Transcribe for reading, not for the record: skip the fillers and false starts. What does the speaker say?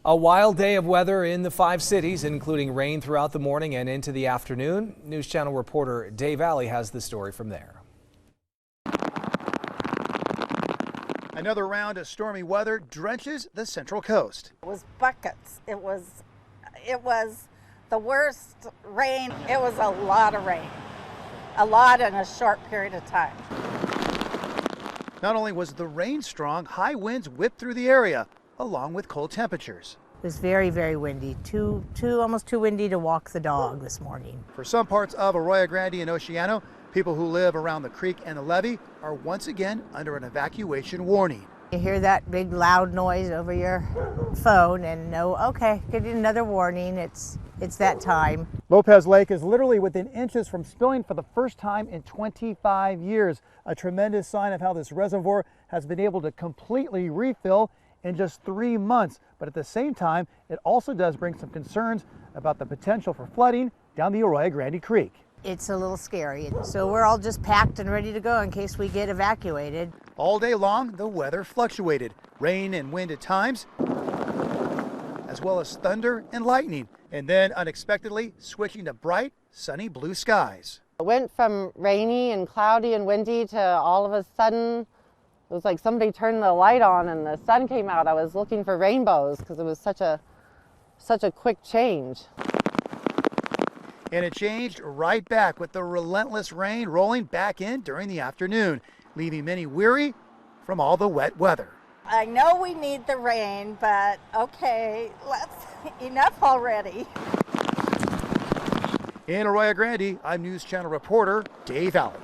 A wild day of weather in the 5 cities, including rain throughout the morning and into the afternoon. News Channel reporter Dave Alley has the story from there. Another round of stormy weather drenches the Central Coast. It was buckets. It was the worst rain. It was a lot of rain. A lot in a short period of time. Not only was the rain strong, high winds whipped through the area, along with cold temperatures. It was very, very windy. Almost too windy to walk the dog this morning. For some parts of Arroyo Grande and Oceano, people who live around the creek and the levee are once again under an evacuation warning. You hear that big loud noise over your phone and know, okay, get another warning. It's that time. Lopez Lake is literally within inches from spilling for the first time in 25 years. A tremendous sign of how this reservoir has been able to completely refill in just 3 months. But at the same time, it also does bring some concerns about the potential for flooding down the Arroyo Grande Creek. It's a little scary. So we're all just packed and ready to go in case we get evacuated. All day long, the weather fluctuated. Rain and wind at times, as well as thunder and lightning. And then unexpectedly switching to bright, sunny blue skies. It went from rainy and cloudy and windy to all of a sudden, it was like somebody turned the light on and the sun came out. I was looking for rainbows because it was such a quick change. And it changed right back with the relentless rain rolling back in during the afternoon, leaving many weary from all the wet weather. I know we need the rain, but okay, enough already. In Arroyo Grande, I'm News Channel reporter Dave Allen.